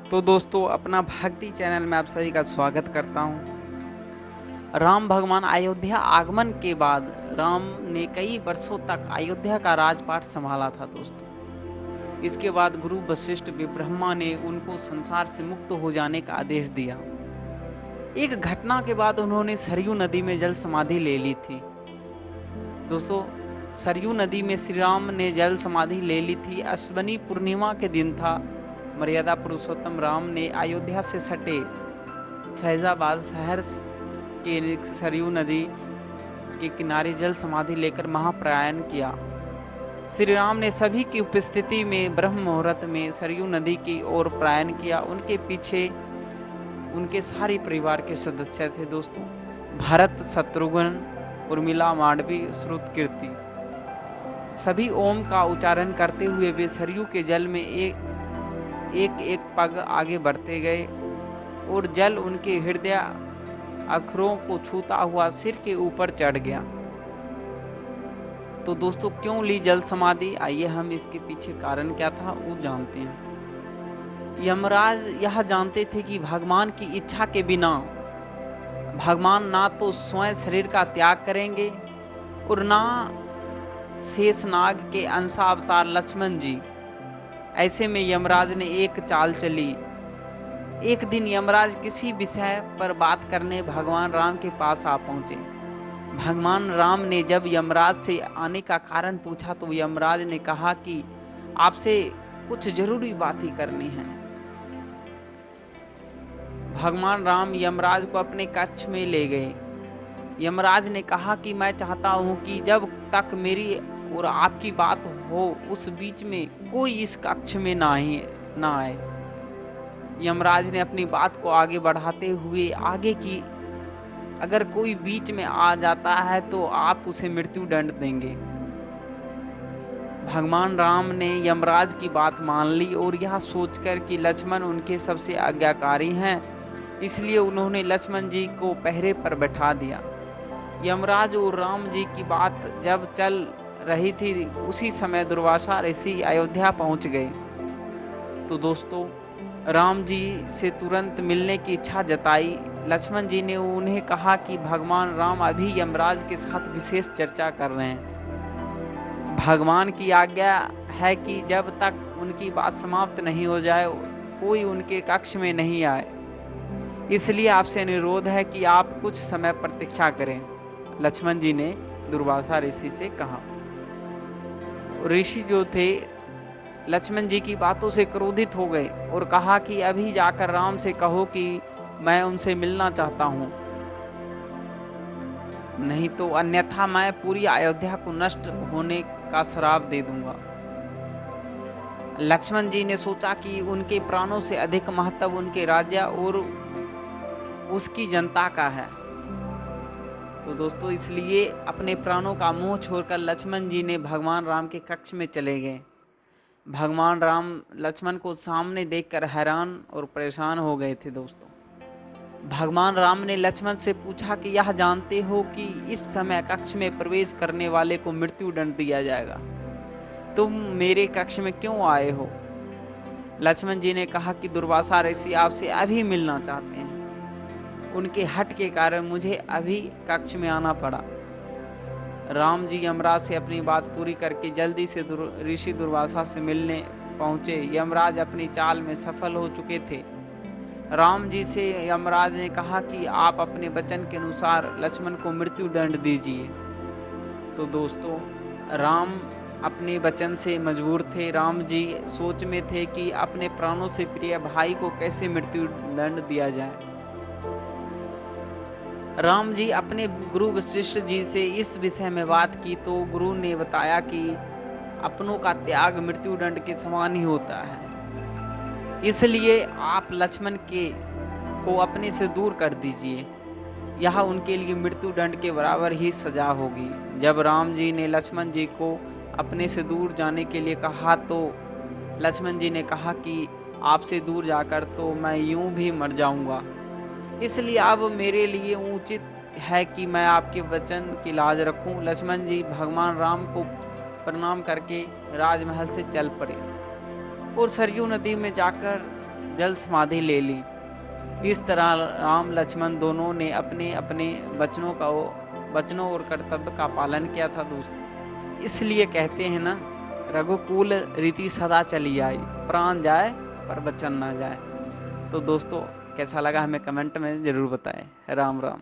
तो दोस्तों अपना भक्ति चैनल में आप सभी का स्वागत करता हूँ। राम भगवान अयोध्या आगमन के बाद राम ने कई वर्षों तक अयोध्या का राजपाट संभाला था दोस्तों। इसके बाद गुरु वशिष्ठ ब्रह्मा ने उनको संसार से मुक्त हो जाने का आदेश दिया। एक घटना के बाद उन्होंने सरयू नदी में जल समाधि ले ली थी। दोस्तों सरयू नदी में श्री राम ने जल समाधि ले ली थी। अश्वनी पूर्णिमा के दिन था। मर्यादा पुरुषोत्तम राम ने अयोध्या से सटे फैजाबाद शहर के सरयू नदी के किनारे जल समाधि लेकर महाप्रयाण किया। श्री राम ने सभी की उपस्थिति में ब्रह्म मुहूर्त में सरयू नदी की ओर प्रयाण किया। उनके पीछे उनके सारे परिवार के सदस्य थे दोस्तों। भरत, शत्रुघ्न, उर्मिला, मांडवी, श्रुतकीर्ति सभी ओम का उच्चारण करते हुए वे सरयू के जल में एक पग आगे बढ़ते गए और जल उनके हृदय अखरों को छूता हुआ सिर के ऊपर चढ़ गया। तो दोस्तों क्यों ली जल समाधि, आइए हम इसके पीछे कारण क्या था वो जानते हैं। यमराज यह जानते थे कि भगवान की इच्छा के बिना भगवान ना तो स्वयं शरीर का त्याग करेंगे और ना शेषनाग के अंशावतार लक्ष्मण जी। ऐसे में यमराज ने एक चाल चली। एक दिन यमराज किसी विषय पर बात करने भगवान राम के पास आ पहुंचे। भगवान राम ने जब यमराज से आने का कारण पूछा तो यमराज ने कहा कि आपसे कुछ जरूरी बातें करनी है। भगवान राम यमराज को अपने कक्ष में ले गए। यमराज ने कहा कि मैं चाहता हूं कि जब तक मेरी और आपकी बात हो उस बीच में कोई इस कक्ष में ना आए। यमराज ने अपनी बात को आगे बढ़ाते हुए आगे की अगर कोई बीच में आ जाता है तो आप उसे मृत्यु दंड देंगे। भगवान राम ने यमराज की बात मान ली और यह सोचकर कि लक्ष्मण उनके सबसे आज्ञाकारी हैं, इसलिए उन्होंने लक्ष्मण जी को पहरे पर बैठा दिया। यमराज और राम जी की बात जब चल रही थी उसी समय दुर्वासा ऋषि अयोध्या पहुंच गए। तो दोस्तों राम जी से तुरंत मिलने की इच्छा जताई। लक्ष्मण जी ने उन्हें कहा कि भगवान राम अभी यमराज के साथ विशेष चर्चा कर रहे हैं। भगवान की आज्ञा है कि जब तक उनकी बात समाप्त नहीं हो जाए कोई उनके कक्ष में नहीं आए, इसलिए आपसे अनुरोध है कि आप कुछ समय प्रतीक्षा करें। लक्ष्मण जी ने दुर्वासा ऋषि से कहा। ऋषि जो थे लक्ष्मण जी की बातों से क्रोधित हो गए और कहा कि अभी जाकर राम से कहो कि मैं उनसे मिलना चाहता हूं, नहीं तो अन्यथा मैं पूरी अयोध्या को नष्ट होने का श्राप दे दूंगा। लक्ष्मण जी ने सोचा कि उनके प्राणों से अधिक महत्व उनके राज्य और उसकी जनता का है। तो दोस्तों इसलिए अपने प्राणों का मोह छोड़कर लक्ष्मण जी ने भगवान राम के कक्ष में चले गए। भगवान राम लक्ष्मण को सामने देखकर हैरान और परेशान हो गए थे दोस्तों। भगवान राम ने लक्ष्मण से पूछा कि यह जानते हो कि इस समय कक्ष में प्रवेश करने वाले को मृत्यु दंड दिया जाएगा, तुम मेरे कक्ष में क्यों आए हो? लक्ष्मण जी ने कहा कि दुर्वासा ऋषि आपसे अभी मिलना चाहते हैं, उनके हट के कारण मुझे अभी कक्ष में आना पड़ा। राम जी यमराज से अपनी बात पूरी करके जल्दी से ऋषि दुर्वासा से मिलने पहुंचे। यमराज अपनी चाल में सफल हो चुके थे। राम जी से यमराज ने कहा कि आप अपने वचन के अनुसार लक्ष्मण को मृत्यु दंड दीजिए। तो दोस्तों राम अपने वचन से मजबूर थे। राम जी सोच में थे कि अपने प्राणों से प्रिय भाई को कैसे मृत्यु दंड दिया जाए। राम जी अपने गुरु वशिष्ठ जी से इस विषय में बात की तो गुरु ने बताया कि अपनों का त्याग मृत्यु दंड के समान ही होता है, इसलिए आप लक्ष्मण को अपने से दूर कर दीजिए, यह उनके लिए मृत्यु दंड के बराबर ही सजा होगी। जब राम जी ने लक्ष्मण जी को अपने से दूर जाने के लिए कहा तो लक्ष्मण जी ने कहा कि आपसे दूर जाकर तो मैं यूं भी मर जाऊंगा, इसलिए अब मेरे लिए उचित है कि मैं आपके वचन की लाज रखूं। लक्ष्मण जी भगवान राम को प्रणाम करके राजमहल से चल पड़े। और सरयू नदी में जाकर जल समाधि ले ली। इस तरह राम लक्ष्मण दोनों ने अपने अपने वचनों और कर्तव्य का पालन किया था दोस्तों। इसलिए कहते हैं ना, रघुकुल रीति सदा चली आई, प्राण जाए पर वचन ना जाए। तो दोस्तों कैसा लगा हमें कमेंट में ज़रूर बताएं। राम राम।